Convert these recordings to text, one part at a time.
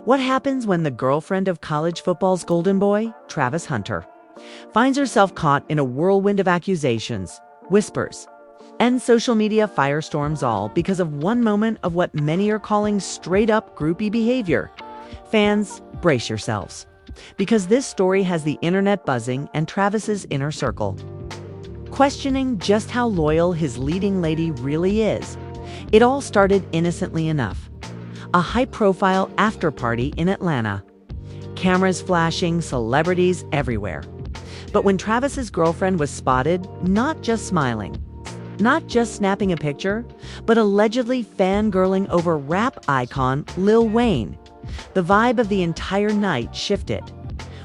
What happens when the girlfriend of college football's golden boy, Travis Hunter, finds herself caught in a whirlwind of accusations, whispers, and social media firestorms, all because of one moment of what many are calling straight-up groupie behavior? Fans, brace yourselves, because this story has the internet buzzing and Travis's inner circle, questioning just how loyal his leading lady really is. It all started innocently enough. A high-profile after-party in Atlanta. Cameras flashing, celebrities everywhere. But when Travis's girlfriend was spotted, not just smiling, not just snapping a picture, but allegedly fangirling over rap icon Lil Wayne, the vibe of the entire night shifted.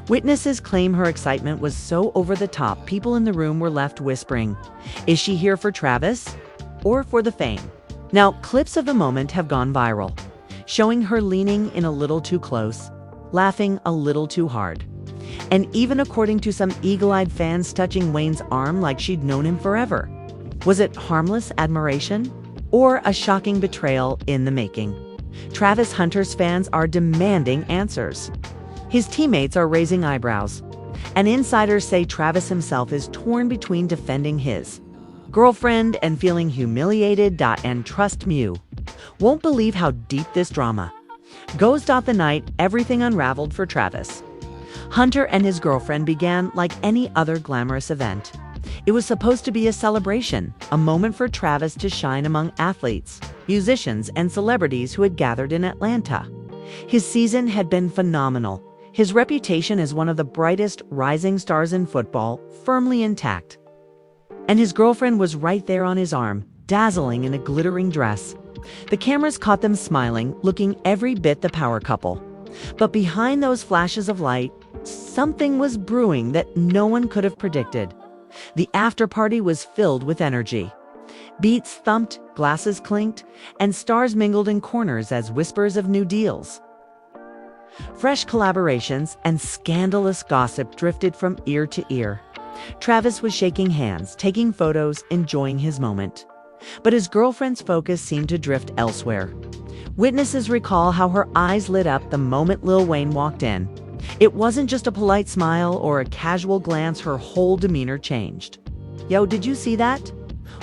Witnesses claim her excitement was so over the top, people in the room were left whispering, is she here for Travis or for the fame? Now, clips of the moment have gone viral, showing her leaning in a little too close, laughing a little too hard, and even, according to some eagle-eyed fans, touching Wayne's arm like she'd known him forever. Was it harmless admiration or a shocking betrayal in the making? Travis Hunter's fans are demanding answers. His teammates are raising eyebrows, and insiders say Travis himself is torn between defending his girlfriend and feeling humiliated. And trust me, you won't believe how deep this drama goes. The night everything unraveled for Travis Hunter and his girlfriend began like any other glamorous event. It was supposed to be a celebration, a moment for Travis to shine among athletes, musicians, and celebrities who had gathered in Atlanta. His season had been phenomenal. His reputation as one of the brightest rising stars in football firmly intact. And his girlfriend was right there on his arm, dazzling in a glittering dress. The cameras caught them smiling, looking every bit the power couple. But behind those flashes of light, something was brewing that no one could have predicted. The after-party was filled with energy. Beats thumped, glasses clinked, and stars mingled in corners as whispers of new deals, fresh collaborations, and scandalous gossip drifted from ear to ear. Travis was shaking hands, taking photos, enjoying his moment. But his girlfriend's focus seemed to drift elsewhere. Witnesses recall how her eyes lit up the moment Lil Wayne walked in. It wasn't just a polite smile or a casual glance, her whole demeanor changed. Yo, did you see that?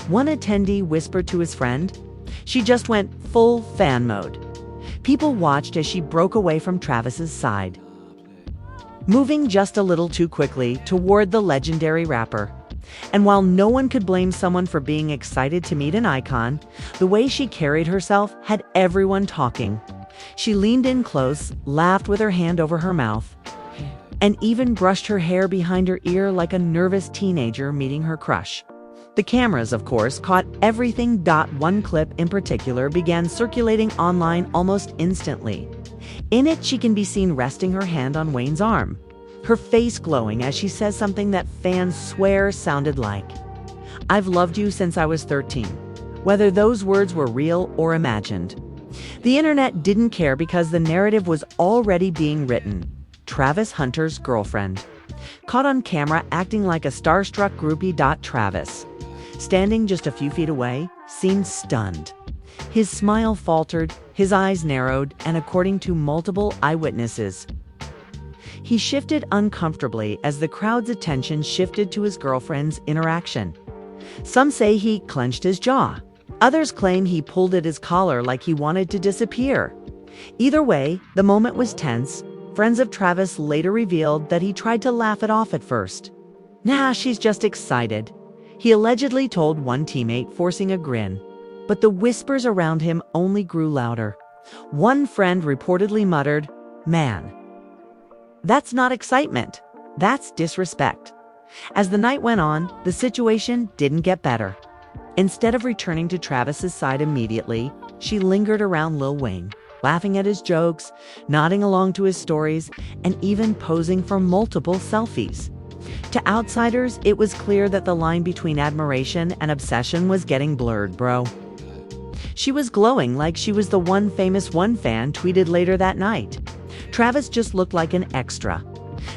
One attendee whispered to his friend. She just went full fan mode. People watched as she broke away from Travis's side, moving just a little too quickly toward the legendary rapper. And while no one could blame someone for being excited to meet an icon, the way she carried herself had everyone talking. She leaned in close, laughed with her hand over her mouth, and even brushed her hair behind her ear like a nervous teenager meeting her crush. The cameras, of course, caught everything. One clip in particular began circulating online almost instantly. In it, she can be seen resting her hand on Wayne's arm, her face glowing as she says something that fans swear sounded like, "I've loved you since I was 13, whether those words were real or imagined. The internet didn't care because the narrative was already being written. Travis Hunter's girlfriend, caught on camera acting like a starstruck groupie. Travis, standing just a few feet away, seemed stunned. His smile faltered, his eyes narrowed, and according to multiple eyewitnesses, he shifted uncomfortably as the crowd's attention shifted to his girlfriend's interaction. Some say he clenched his jaw. Others claim he pulled at his collar like he wanted to disappear. Either way, the moment was tense. Friends of Travis later revealed that he tried to laugh it off at first. "Nah, she's just excited," he allegedly told one teammate, forcing a grin. But the whispers around him only grew louder. One friend reportedly muttered, "Man, that's not excitement. That's disrespect." As the night went on, the situation didn't get better. Instead of returning to Travis's side immediately, she lingered around Lil Wayne, laughing at his jokes, nodding along to his stories, and even posing for multiple selfies. To outsiders, it was clear that the line between admiration and obsession was getting blurred, bro. She was glowing like she was the one famous one, fan tweeted later that night. Travis just looked like an extra.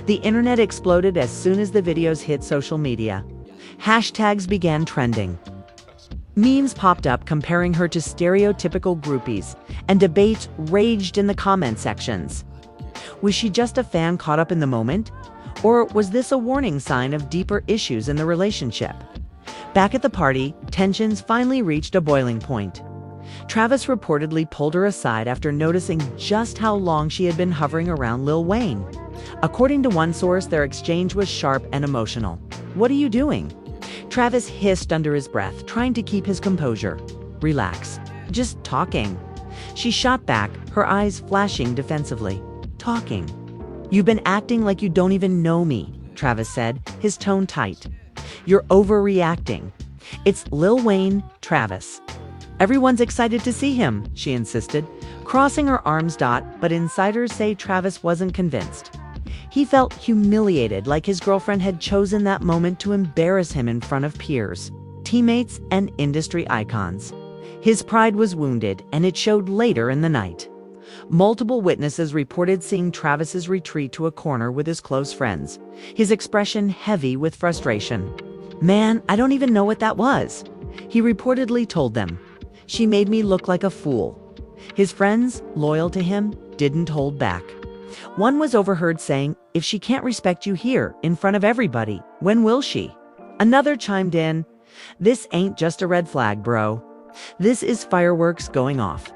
The internet exploded as soon as the videos hit social media. Hashtags began trending. Memes popped up comparing her to stereotypical groupies, and debates raged in the comment sections. Was she just a fan caught up in the moment? Or was this a warning sign of deeper issues in the relationship? Back at the party, tensions finally reached a boiling point. Travis reportedly pulled her aside after noticing just how long she had been hovering around Lil Wayne. According to one source, their exchange was sharp and emotional. "What are you doing?" Travis hissed under his breath, trying to keep his composure. "Relax. Just talking." She shot back, her eyes flashing defensively. "Talking. You've been acting like you don't even know me," Travis said, his tone tight. "You're overreacting. It's Lil Wayne, Travis. Everyone's excited to see him," she insisted, crossing her arms. But insiders say Travis wasn't convinced. He felt humiliated, like his girlfriend had chosen that moment to embarrass him in front of peers, teammates, and industry icons. His pride was wounded, and it showed later in the night. Multiple witnesses reported seeing Travis's retreat to a corner with his close friends, his expression heavy with frustration. "Man, I don't even know what that was," he reportedly told them. "She made me look like a fool." His friends, loyal to him, didn't hold back. One was overheard saying, "If she can't respect you here, in front of everybody, when will she?" Another chimed in, "This ain't just a red flag, bro. This is fireworks going off."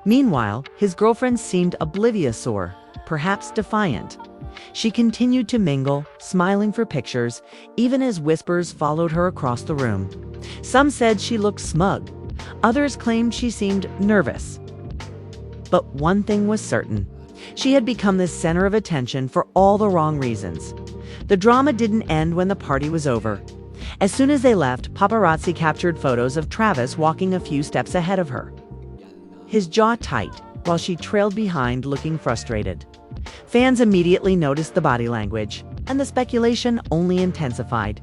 Meanwhile, his girlfriend seemed oblivious or, perhaps, defiant. She continued to mingle, smiling for pictures, even as whispers followed her across the room. Some said she looked smug. Others claimed she seemed nervous. But one thing was certain. She had become the center of attention for all the wrong reasons. The drama didn't end when the party was over. As soon as they left, paparazzi captured photos of Travis walking a few steps ahead of her, his jaw tight, while she trailed behind looking frustrated. Fans immediately noticed the body language, and the speculation only intensified.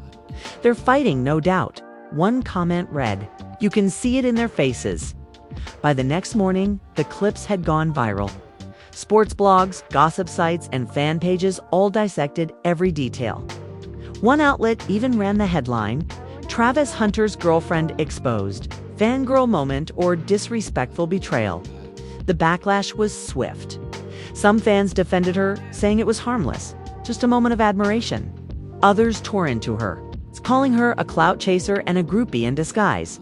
"They're fighting, no doubt," one comment read. "You can see it in their faces." By the next morning, the clips had gone viral. Sports blogs, gossip sites, and fan pages all dissected every detail. One outlet even ran the headline, "Travis Hunter's girlfriend exposed, fangirl moment or disrespectful betrayal." The backlash was swift. Some fans defended her, saying it was harmless, just a moment of admiration. Others tore into her, calling her a clout chaser and a groupie in disguise.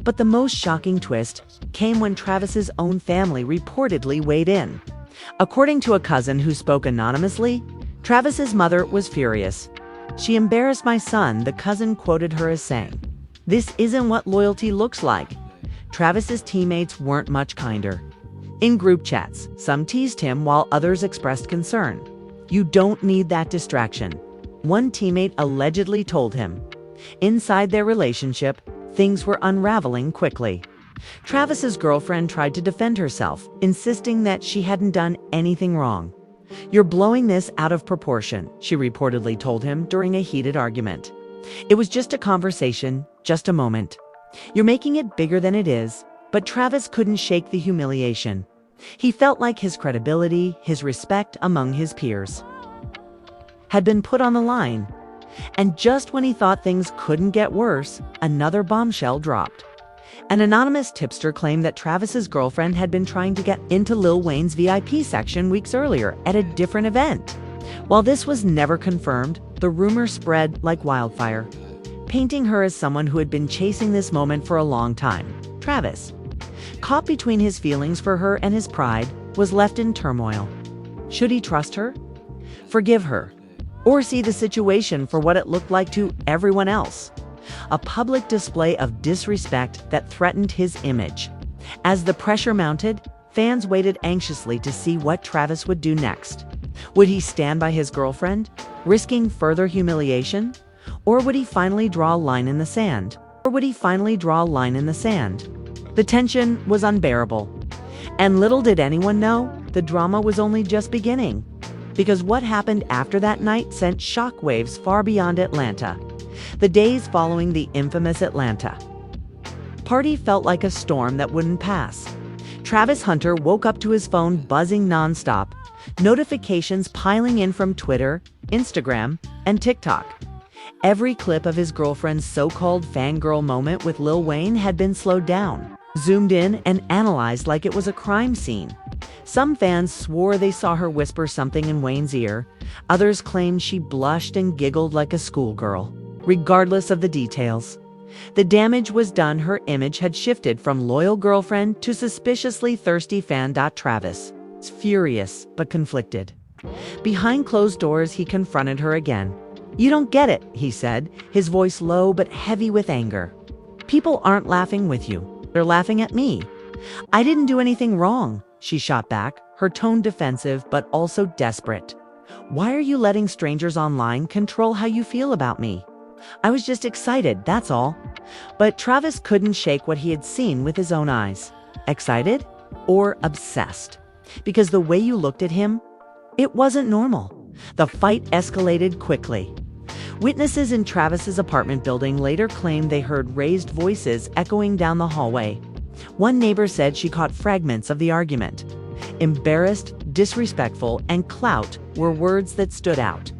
But the most shocking twist came when Travis's own family reportedly weighed in. According to a cousin who spoke anonymously, Travis's mother was furious. "She embarrassed my son," the cousin quoted her as saying. "This isn't what loyalty looks like." Travis's teammates weren't much kinder. In group chats, some teased him while others expressed concern. "You don't need that distraction," one teammate allegedly told him. Inside their relationship, things were unraveling quickly. Travis's girlfriend tried to defend herself, insisting that she hadn't done anything wrong. "You're blowing this out of proportion," she reportedly told him during a heated argument. "It was just a conversation, just a moment. You're making it bigger than it is." But Travis couldn't shake the humiliation. He felt like his credibility, his respect among his peers, had been put on the line. And just when he thought things couldn't get worse, another bombshell dropped. An anonymous tipster claimed that Travis's girlfriend had been trying to get into Lil Wayne's VIP section weeks earlier at a different event. While this was never confirmed, the rumor spread like wildfire, painting her as someone who had been chasing this moment for a long time. Travis, caught between his feelings for her and his pride, was left in turmoil. Should he trust her? Forgive her? Or see the situation for what it looked like to everyone else? A public display of disrespect that threatened his image. As the pressure mounted, fans waited anxiously to see what Travis would do next. Would he stand by his girlfriend, risking further humiliation? Or would he finally draw a line in the sand? The tension was unbearable. And little did anyone know, the drama was only just beginning. Because what happened after that night sent shockwaves far beyond Atlanta. The days following the infamous Atlanta party felt like a storm that wouldn't pass. Travis Hunter woke up to his phone buzzing nonstop, notifications piling in from Twitter, Instagram, and TikTok. Every clip of his girlfriend's so-called fangirl moment with Lil Wayne had been slowed down, zoomed in, and analyzed like it was a crime scene. Some fans swore they saw her whisper something in Wayne's ear. Others claimed she blushed and giggled like a schoolgirl. Regardless of the details, the damage was done. Her image had shifted from loyal girlfriend to suspiciously thirsty fan. Travis was furious but conflicted. Behind closed doors, he confronted her again. "You don't get it," he said, his voice low but heavy with anger. "People aren't laughing with you. They're laughing at me." "I didn't do anything wrong," she shot back, her tone defensive but also desperate. "Why are you letting strangers online control how you feel about me? I was just excited, that's all." But Travis couldn't shake what he had seen with his own eyes. Excited or obsessed? Because the way you looked at him, it wasn't normal. The fight escalated quickly. Witnesses in Travis's apartment building later claimed they heard raised voices echoing down the hallway. One neighbor said she caught fragments of the argument. Embarrassed, disrespectful, and clout were words that stood out.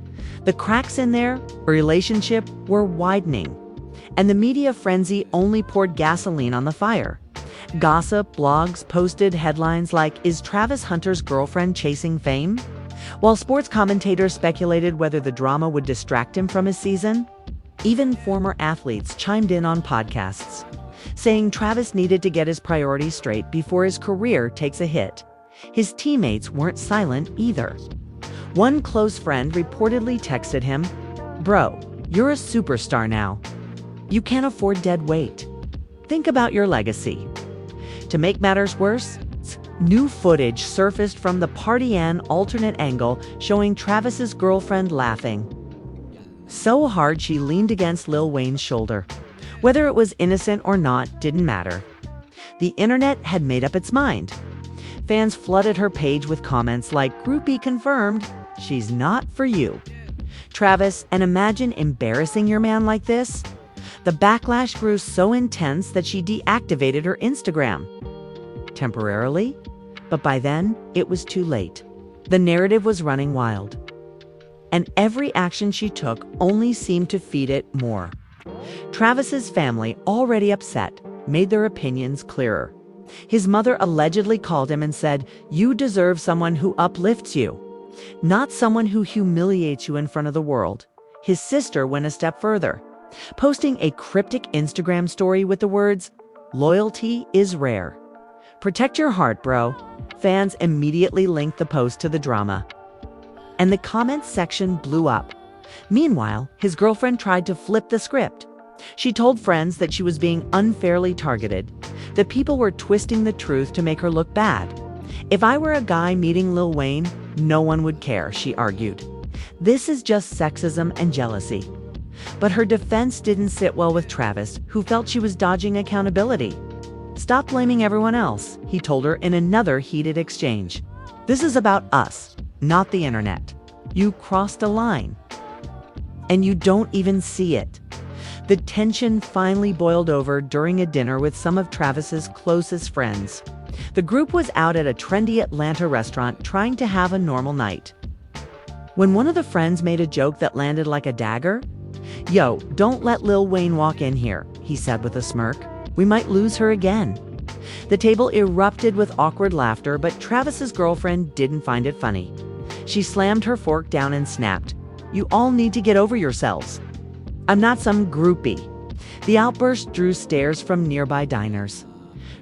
The cracks in their relationship were widening, and the media frenzy only poured gasoline on the fire. Gossip blogs posted headlines like, "Is Travis Hunter's girlfriend chasing fame?" While sports commentators speculated whether the drama would distract him from his season. Even former athletes chimed in on podcasts, saying Travis needed to get his priorities straight before his career takes a hit. His teammates weren't silent either. One close friend reportedly texted him, "Bro, you're a superstar now. You can't afford dead weight. Think about your legacy." To make matters worse, new footage surfaced from the Party Ann alternate angle showing Travis's girlfriend laughing so hard she leaned against Lil Wayne's shoulder. Whether it was innocent or not didn't matter. The internet had made up its mind. Fans flooded her page with comments like, "Groupie confirmed, she's not for you." Travis, and imagine embarrassing your man like this? The backlash grew so intense that she deactivated her Instagram. Temporarily, but by then, it was too late. The narrative was running wild, and every action she took only seemed to feed it more. Travis's family, already upset, made their opinions clearer. His mother allegedly called him and said, "You deserve someone who uplifts you, not someone who humiliates you in front of the world." His sister went a step further, posting a cryptic Instagram story with the words, "Loyalty is rare. Protect your heart, bro." Fans immediately linked the post to the drama, and the comments section blew up. Meanwhile, his girlfriend tried to flip the script. She told friends that she was being unfairly targeted, that people were twisting the truth to make her look bad. "If I were a guy meeting Lil Wayne, no one would care," she argued. "This is just sexism and jealousy." But her defense didn't sit well with Travis, who felt she was dodging accountability. "Stop blaming everyone else," he told her in another heated exchange. "This is about us, not the internet. You crossed a line, and you don't even see it." The tension finally boiled over during a dinner with some of Travis's closest friends. The group was out at a trendy Atlanta restaurant trying to have a normal night, when one of the friends made a joke that landed like a dagger. "Yo, don't let Lil Wayne walk in here," he said with a smirk. "We might lose her again." The table erupted with awkward laughter, but Travis's girlfriend didn't find it funny. She slammed her fork down and snapped, "You all need to get over yourselves. I'm not some groupie." The outburst drew stares from nearby diners.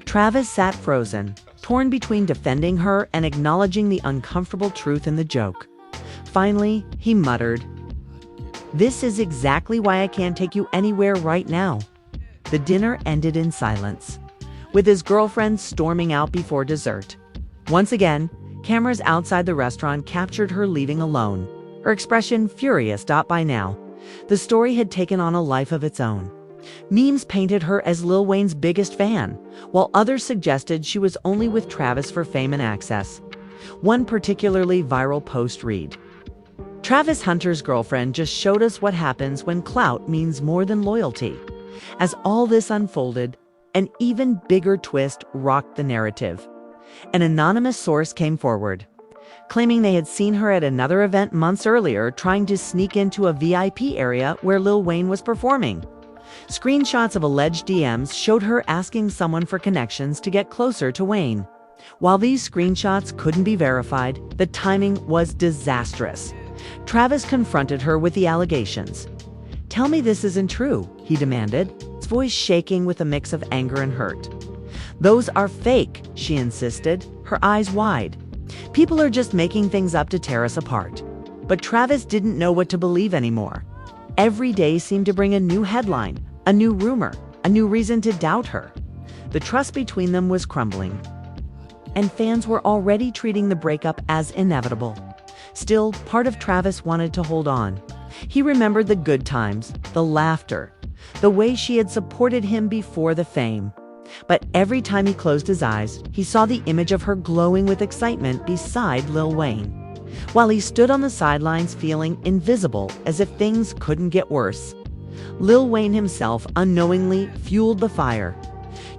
Travis sat frozen, torn between defending her and acknowledging the uncomfortable truth in the joke. Finally, he muttered, "This is exactly why I can't take you anywhere right now." The dinner ended in silence, with his girlfriend storming out before dessert. Once again, cameras outside the restaurant captured her leaving alone, her expression furious. By now, the story had taken on a life of its own. Memes painted her as Lil Wayne's biggest fan, while others suggested she was only with Travis for fame and access. One particularly viral post read, "Travis Hunter's girlfriend just showed us what happens when clout means more than loyalty." As all this unfolded, an even bigger twist rocked the narrative. An anonymous source came forward, claiming they had seen her at another event months earlier trying to sneak into a VIP area where Lil Wayne was performing. Screenshots of alleged DMs showed her asking someone for connections to get closer to Wayne. While these screenshots couldn't be verified, the timing was disastrous. Travis confronted her with the allegations. "Tell me this isn't true," he demanded, his voice shaking with a mix of anger and hurt. "Those are fake," she insisted, her eyes wide. "People are just making things up to tear us apart." But Travis didn't know what to believe anymore. Every day seemed to bring a new headline, a new rumor, a new reason to doubt her. The trust between them was crumbling, and fans were already treating the breakup as inevitable. Still, part of Travis wanted to hold on. He remembered the good times, the laughter, the way she had supported him before the fame. But every time he closed his eyes, he saw the image of her glowing with excitement beside Lil Wayne. While he stood on the sidelines feeling invisible, as if things couldn't get worse, Lil Wayne himself unknowingly fueled the fire.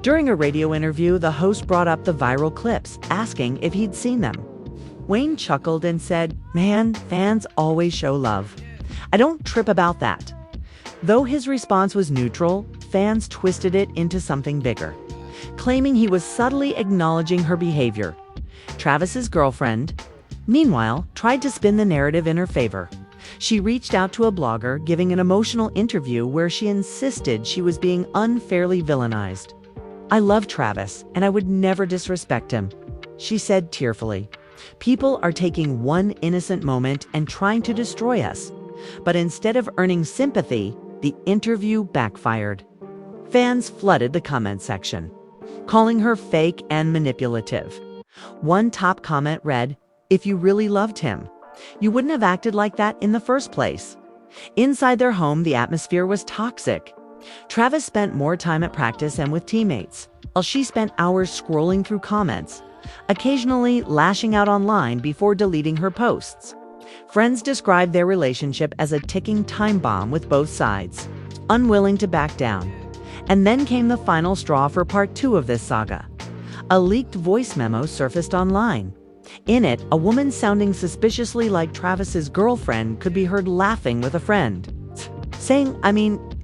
During a radio interview, the host brought up the viral clips, asking if he'd seen them. Wayne chuckled and said, "Man, fans always show love. I don't trip about that." Though his response was neutral, fans twisted it into something bigger, claiming he was subtly acknowledging her behavior. Travis's girlfriend, meanwhile, tried to spin the narrative in her favor. She reached out to a blogger, giving an emotional interview where she insisted she was being unfairly villainized. "I love Travis, and I would never disrespect him," she said tearfully. "People are taking one innocent moment and trying to destroy us." But instead of earning sympathy, the interview backfired. Fans flooded the comment section, calling her fake and manipulative. One top comment read, "If you really loved him, you wouldn't have acted like that in the first place." Inside their home, the atmosphere was toxic. Travis spent more time at practice and with teammates, while she spent hours scrolling through comments, occasionally lashing out online before deleting her posts. Friends described their relationship as a ticking time bomb with both sides, unwilling to back down. And then came the final straw for part 2 of this saga. A leaked voice memo surfaced online. In it, a woman sounding suspiciously like Travis's girlfriend could be heard laughing with a friend, saying,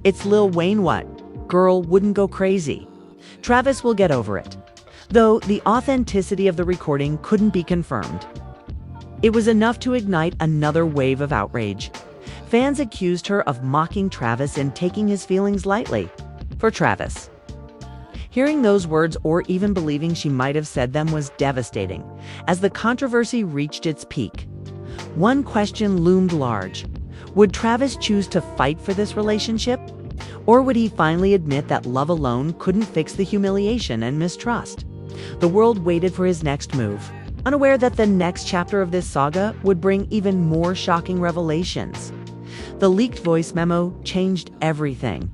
"It's Lil Wayne, what? Girl, wouldn't go crazy. Travis will get over it." Though the authenticity of the recording couldn't be confirmed. It was enough to ignite another wave of outrage. Fans accused her of mocking Travis and taking his feelings lightly. For Travis, hearing those words or even believing she might have said them was devastating, as the controversy reached its peak. One question loomed large. Would Travis choose to fight for this relationship? Or would he finally admit that love alone couldn't fix the humiliation and mistrust? The world waited for his next move, unaware that the next chapter of this saga would bring even more shocking revelations. The leaked voice memo changed everything.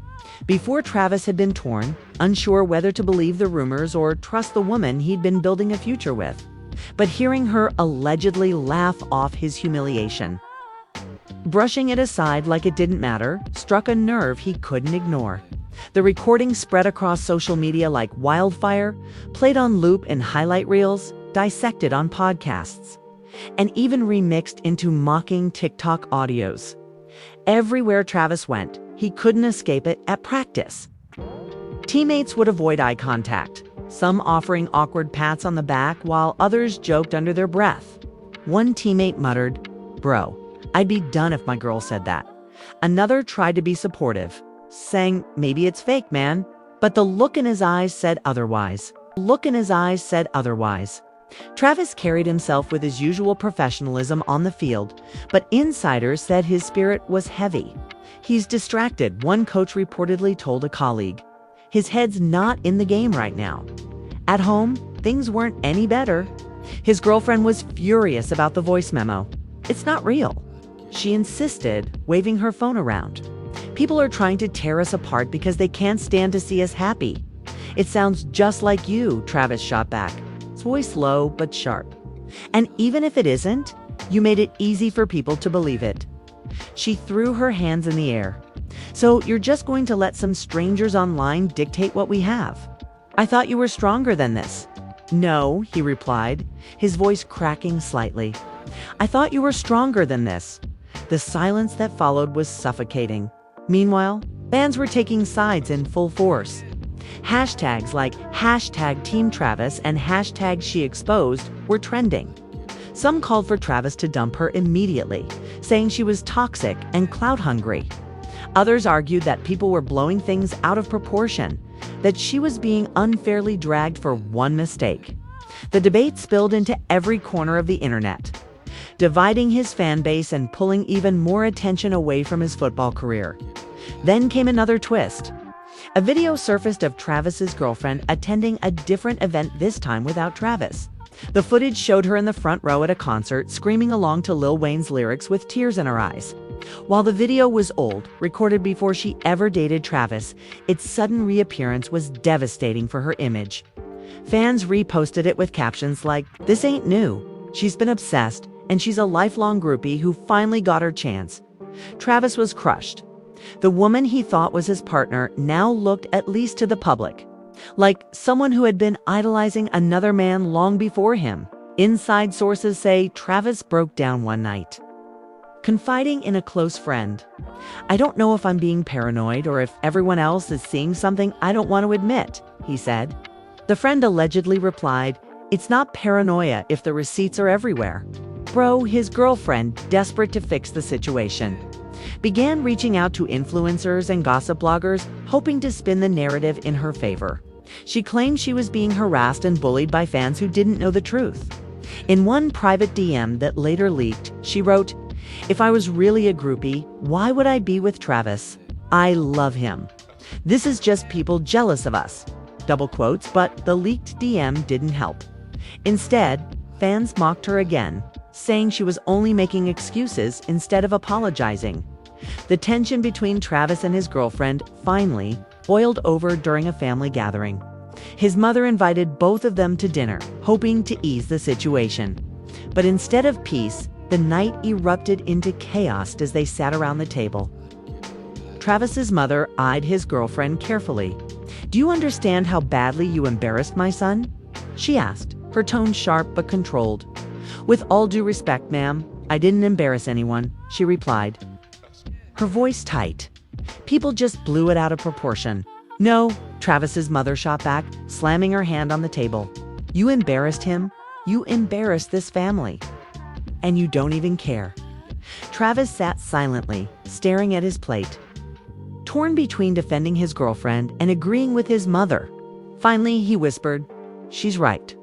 Before, Travis had been torn, unsure whether to believe the rumors or trust the woman he'd been building a future with. But hearing her allegedly laugh off his humiliation, brushing it aside like it didn't matter, struck a nerve he couldn't ignore. The recording spread across social media like wildfire, played on loop in highlight reels, dissected on podcasts, and even remixed into mocking TikTok audios. Everywhere Travis went, he couldn't escape it at practice. Teammates would avoid eye contact, some offering awkward pats on the back while others joked under their breath. One teammate muttered, "Bro, I'd be done if my girl said that." Another tried to be supportive, saying, "Maybe it's fake, man." But the look in his eyes said otherwise. Travis carried himself with his usual professionalism on the field, but insiders said his spirit was heavy. "He's distracted," one coach reportedly told a colleague. "His head's not in the game right now." At home, things weren't any better. His girlfriend was furious about the voice memo. "It's not real," she insisted, waving her phone around. "People are trying to tear us apart because they can't stand to see us happy." "It sounds just like you," Travis shot back, his voice low but sharp. "And even if it isn't, you made it easy for people to believe it." She threw her hands in the air. "So you're just going to let some strangers online dictate what we have? I thought you were stronger than this." "No," he replied, his voice cracking slightly. "I thought you were stronger than this." The silence that followed was suffocating. Meanwhile, fans were taking sides in full force. Hashtags like #TeamTravis and #SheExposed were trending. Some called for Travis to dump her immediately, saying she was toxic and clout-hungry. Others argued that people were blowing things out of proportion, that she was being unfairly dragged for one mistake. The debate spilled into every corner of the internet, dividing his fan base and pulling even more attention away from his football career. Then came another twist. A video surfaced of Travis's girlfriend attending a different event, this time without Travis. The footage showed her in the front row at a concert, screaming along to Lil Wayne's lyrics with tears in her eyes. While the video was old, recorded before she ever dated Travis, its sudden reappearance was devastating for her image. Fans reposted it with captions like, "This ain't new. She's been obsessed, and she's a lifelong groupie who finally got her chance." Travis was crushed. The woman he thought was his partner now looked, at least to the public, like someone who had been idolizing another man long before him. Inside sources say Travis broke down one night, confiding in a close friend. "I don't know if I'm being paranoid or if everyone else is seeing something I don't want to admit," he said. The friend allegedly replied, "It's not paranoia if the receipts are everywhere." Bro, his girlfriend, desperate to fix the situation, began reaching out to influencers and gossip bloggers, hoping to spin the narrative in her favor. She claimed she was being harassed and bullied by fans who didn't know the truth. In one private DM that later leaked, she wrote, "If I was really a groupie, why would I be with Travis? I love him. This is just people jealous of us." Double quotes, but the leaked DM didn't help. Instead, fans mocked her again, saying she was only making excuses instead of apologizing. The tension between Travis and his girlfriend finally boiled over during a family gathering. His mother invited both of them to dinner, hoping to ease the situation. But instead of peace, the night erupted into chaos as they sat around the table. Travis's mother eyed his girlfriend carefully. "Do you understand how badly you embarrassed my son?" she asked, her tone sharp but controlled. "With all due respect, ma'am, I didn't embarrass anyone," she replied, her voice tight. "People just blew it out of proportion." "No," Travis's mother shot back, slamming her hand on the table. "You embarrassed him. You embarrassed this family. And you don't even care." Travis sat silently, staring at his plate, torn between defending his girlfriend and agreeing with his mother. Finally, he whispered, "She's right.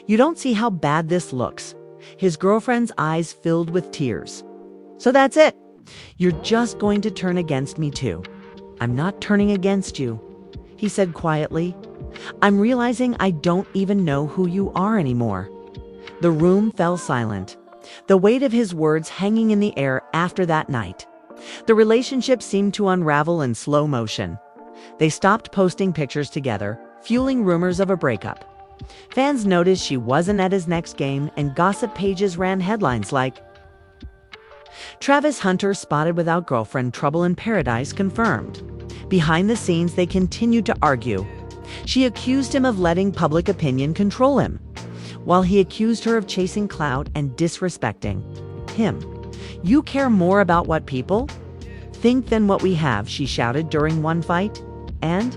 You don't see how bad this looks." His girlfriend's eyes filled with tears. "So that's it. You're just going to turn against me too." "I'm not turning against you," he said quietly. "I'm realizing I don't even know who you are anymore." The room fell silent, the weight of his words hanging in the air after that night. The relationship seemed to unravel in slow motion. They stopped posting pictures together, fueling rumors of a breakup. Fans noticed she wasn't at his next game, and gossip pages ran headlines like, "Travis Hunter spotted without girlfriend, trouble in paradise confirmed." Behind the scenes, they continued to argue. She accused him of letting public opinion control him, while he accused her of chasing clout and disrespecting him. "You care more about what people think than what we have," she shouted during one fight. "And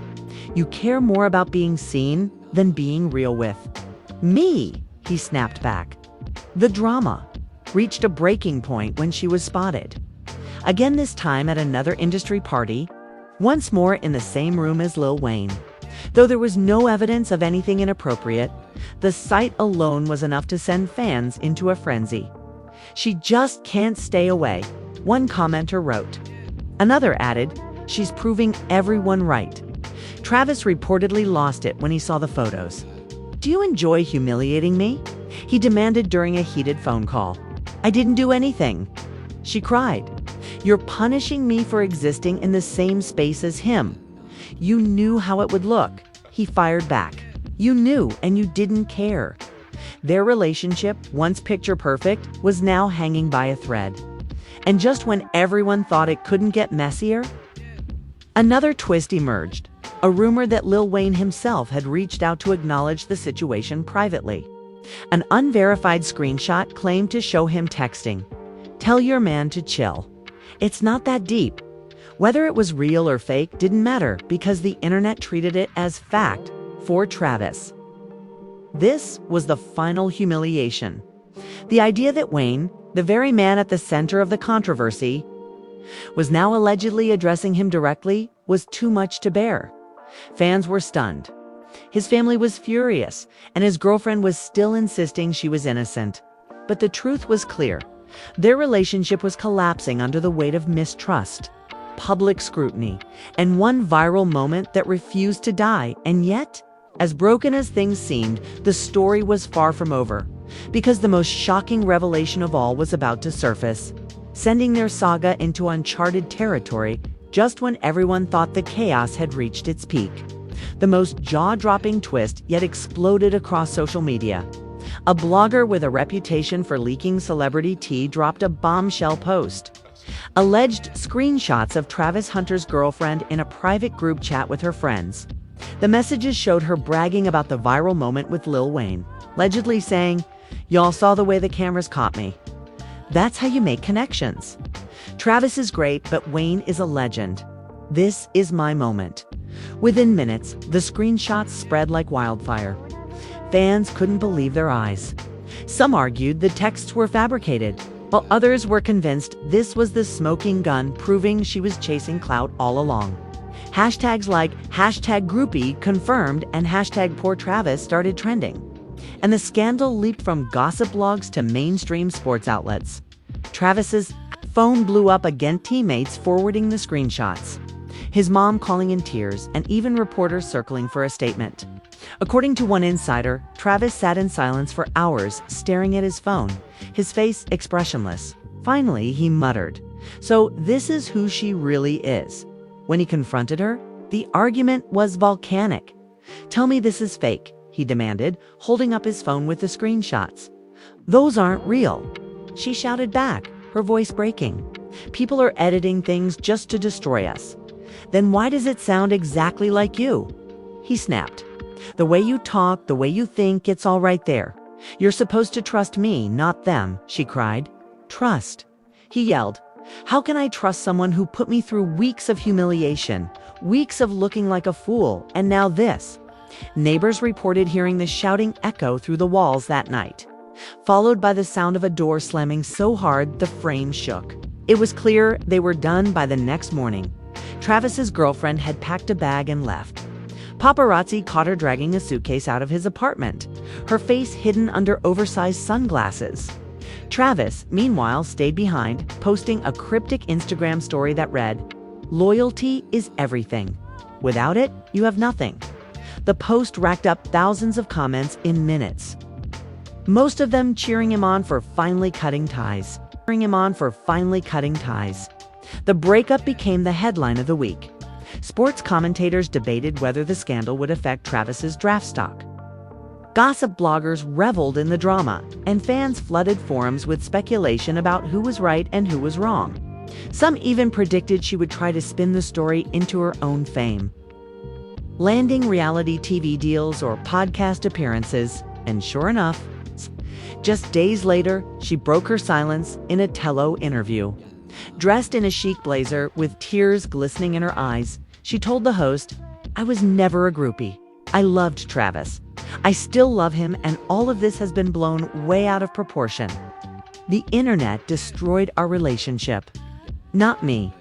you care more about being seen than being real with me," he snapped back. The drama reached a breaking point when she was spotted again, this time at another industry party, once more in the same room as Lil Wayne. Though there was no evidence of anything inappropriate, the sight alone was enough to send fans into a frenzy. "She just can't stay away," one commenter wrote. Another added, "She's proving everyone right." Travis reportedly lost it when he saw the photos. "Do you enjoy humiliating me?" he demanded during a heated phone call. "I didn't do anything," she cried. "You're punishing me for existing in the same space as him. You knew how it would look," he fired back. "You knew, and you didn't care." Their relationship, once picture perfect, was now hanging by a thread. And just when everyone thought it couldn't get messier, another twist emerged. A rumor that Lil Wayne himself had reached out to acknowledge the situation privately. An unverified screenshot claimed to show him texting, "Tell your man to chill. It's not that deep. Whether it was real or fake didn't matter because the internet treated it as fact for Travis. This was the final humiliation. The idea that Wayne, the very man at the center of the controversy, was now allegedly addressing him directly was too much to bear. Fans were stunned. His family was furious, and his girlfriend was still insisting she was innocent. But the truth was clear. Their relationship was collapsing under the weight of mistrust, public scrutiny, and one viral moment that refused to die. And yet, as broken as things seemed, the story was far from over, because the most shocking revelation of all was about to surface, sending their saga into uncharted territory just when everyone thought the chaos had reached its peak. The most jaw-dropping twist yet exploded across social media. A blogger with a reputation for leaking celebrity tea dropped a bombshell post. Alleged screenshots of Travis Hunter's girlfriend in a private group chat with her friends. The messages showed her bragging about the viral moment with Lil Wayne, allegedly saying, "Y'all saw the way the cameras caught me." That's how you make connections. Travis is great, but Wayne is a legend. This is my moment. Within minutes, the screenshots spread like wildfire. Fans couldn't believe their eyes. Some argued the texts were fabricated, while others were convinced this was the smoking gun proving she was chasing clout all along. Hashtags like #Groupie confirmed and #PoorTravis started trending. And the scandal leaped from gossip blogs to mainstream sports outlets. Travis's phone blew up again, teammates forwarding the screenshots, his mom calling in tears, and even reporters circling for a statement. According to one insider, Travis sat in silence for hours, staring at his phone, his face expressionless. Finally, he muttered, "So this is who she really is." When he confronted her, the argument was volcanic. "Tell me this is fake," he demanded, holding up his phone with the screenshots. "Those aren't real," she shouted back, her voice breaking. "People are editing things just to destroy us." "Then why does it sound exactly like you?" he snapped. "The way you talk, the way you think, it's all right there. You're supposed to trust me, not them," she cried. "Trust," he yelled. "How can I trust someone who put me through weeks of humiliation, weeks of looking like a fool, and now this?" Neighbors reported hearing the shouting echo through the walls that night, followed by the sound of a door slamming so hard the frame shook. It was clear they were done by the next morning. Travis's girlfriend had packed a bag and left. Paparazzi caught her dragging a suitcase out of his apartment, her face hidden under oversized sunglasses. Travis, meanwhile, stayed behind, posting a cryptic Instagram story that read, "Loyalty is everything. Without it, you have nothing." The post racked up thousands of comments in minutes, most of them cheering him on for finally cutting ties. The breakup became the headline of the week. Sports commentators debated whether the scandal would affect Travis's draft stock. Gossip bloggers reveled in the drama, and fans flooded forums with speculation about who was right and who was wrong. Some even predicted she would try to spin the story into her own fame, landing reality TV deals or podcast appearances, and sure enough, just days later, she broke her silence in a Tello interview. Dressed in a chic blazer with tears glistening in her eyes, she told the host, "I was never a groupie. I loved Travis. I still love him, and all of this has been blown way out of proportion. The internet destroyed our relationship, not me."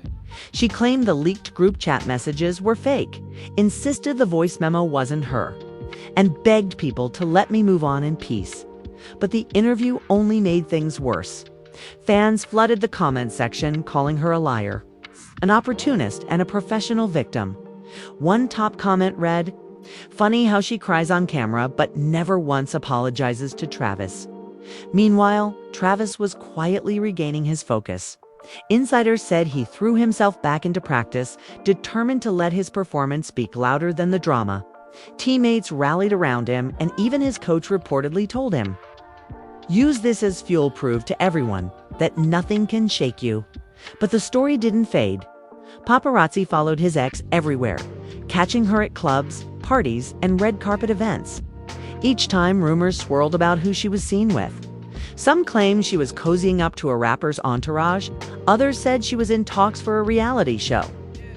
She claimed the leaked group chat messages were fake, insisted the voice memo wasn't her, and begged people to let me move on in peace. But the interview only made things worse. Fans flooded the comment section, calling her a liar, an opportunist, and a professional victim. One top comment read, "Funny how she cries on camera but never once apologizes to Travis." Meanwhile, Travis was quietly regaining his focus. Insiders said he threw himself back into practice, determined to let his performance speak louder than the drama. Teammates rallied around him, and even his coach reportedly told him, "Use this as fuel, prove to everyone that nothing can shake you." But the story didn't fade. Paparazzi followed his ex everywhere, catching her at clubs, parties, and red carpet events. Each time, rumors swirled about who she was seen with. Some claimed she was cozying up to a rapper's entourage. Others said she was in talks for a reality show.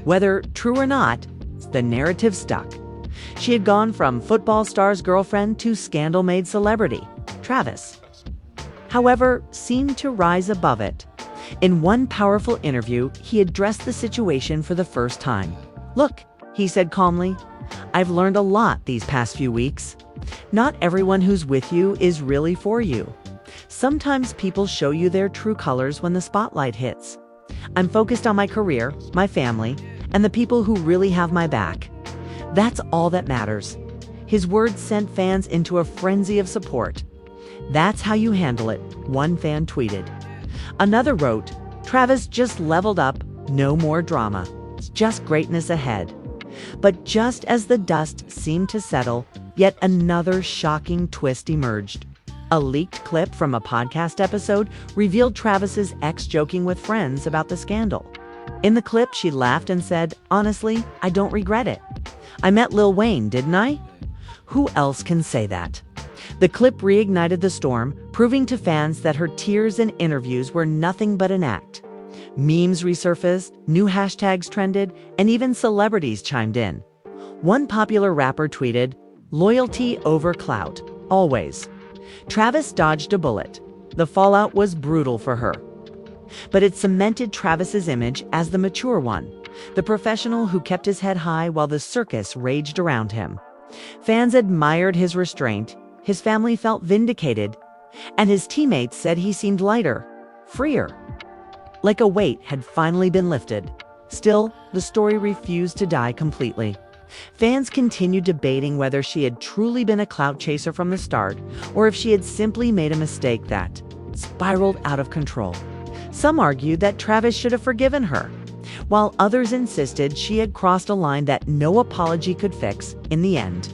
Whether true or not, the narrative stuck. She had gone from football star's girlfriend to scandal-made celebrity, Travis. However, seemed to rise above it. In one powerful interview, he addressed the situation for the first time. "Look," he said calmly, "I've learned a lot these past few weeks. Not everyone who's with you is really for you. Sometimes people show you their true colors when the spotlight hits. I'm focused on my career, my family, and the people who really have my back. That's all that matters." His words sent fans into a frenzy of support. "That's how you handle it," one fan tweeted. Another wrote, "Travis just leveled up, no more drama. It's just greatness ahead." But just as the dust seemed to settle, yet another shocking twist emerged. A leaked clip from a podcast episode revealed Travis's ex joking with friends about the scandal. In the clip, she laughed and said, "Honestly, I don't regret it. I met Lil Wayne, didn't I?" Who else can say that? The clip reignited the storm, proving to fans that her tears and interviews were nothing but an act. Memes resurfaced, new hashtags trended, and even celebrities chimed in. One popular rapper tweeted, "Loyalty over clout, always." Travis dodged a bullet. The fallout was brutal for her. But it cemented Travis's image as the mature one, the professional who kept his head high while the circus raged around him. Fans admired his restraint, his family felt vindicated, and his teammates said he seemed lighter, freer. Like a weight had finally been lifted. Still, the story refused to die completely. Fans continued debating whether she had truly been a clout chaser from the start, or if she had simply made a mistake that spiraled out of control. Some argued that Travis should have forgiven her, while others insisted she had crossed a line that no apology could fix in the end.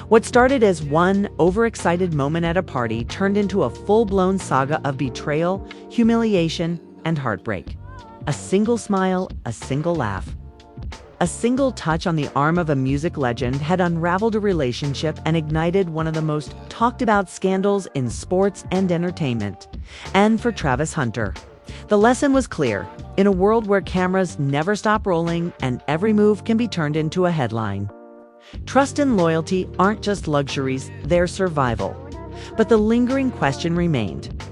What started as one overexcited moment at a party turned into a full-blown saga of betrayal, humiliation, and heartbreak. A single smile, a single laugh, a single touch on the arm of a music legend had unraveled a relationship and ignited one of the most talked about scandals in sports and entertainment. And for Travis Hunter, the lesson was clear. In a world where cameras never stop rolling and every move can be turned into a headline, trust and loyalty aren't just luxuries, they're survival. But the lingering question remained.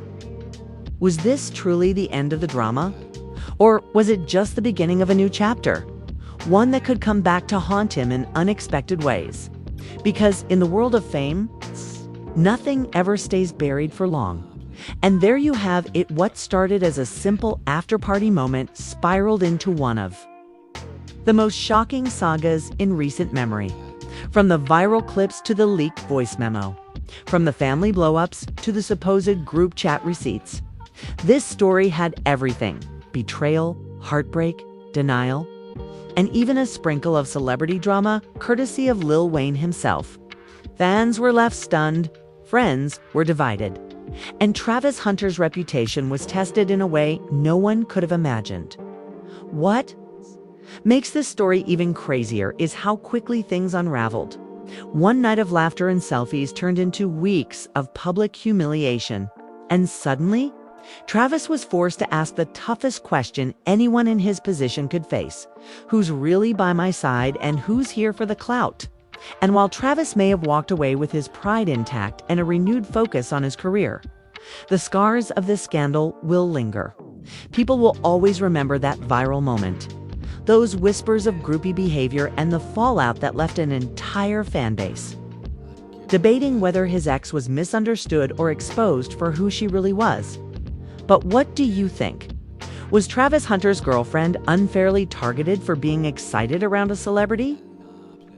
Was this truly the end of the drama? Or was it just the beginning of a new chapter? One that could come back to haunt him in unexpected ways. Because in the world of fame, nothing ever stays buried for long. And there you have it, what started as a simple after-party moment spiraled into one of the most shocking sagas in recent memory. From the viral clips to the leaked voice memo. From the family blow-ups to the supposed group chat receipts. This story had everything: betrayal, heartbreak, denial, and even a sprinkle of celebrity drama courtesy of Lil Wayne himself. Fans were left stunned, friends were divided, and Travis Hunter's reputation was tested in a way no one could have imagined. What makes this story even crazier is how quickly things unraveled. One night of laughter and selfies turned into weeks of public humiliation, and suddenly, Travis was forced to ask the toughest question anyone in his position could face: who's really by my side and who's here for the clout? And while Travis may have walked away with his pride intact and a renewed focus on his career, the scars of this scandal will linger. People will always remember that viral moment, those whispers of groupie behavior, and the fallout that left an entire fan base debating whether his ex was misunderstood or exposed for who she really was. But what do you think? Was Travis Hunter's girlfriend unfairly targeted for being excited around a celebrity?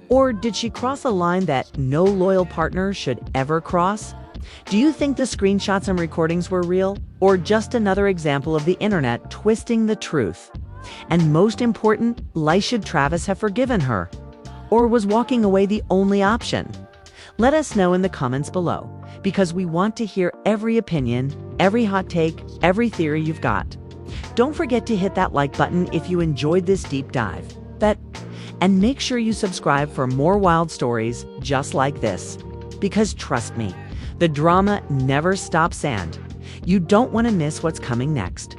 Or did she cross a line that no loyal partner should ever cross? Do you think the screenshots and recordings were real, or just another example of the internet twisting the truth? And most important, should Travis have forgiven her? Or was walking away the only option? Let us know in the comments below, because we want to hear every opinion, every hot take, every theory you've got. Don't forget to hit that like button if you enjoyed this deep dive. And make sure you subscribe for more wild stories just like this. Because trust me, the drama never stops, and you don't want to miss what's coming next.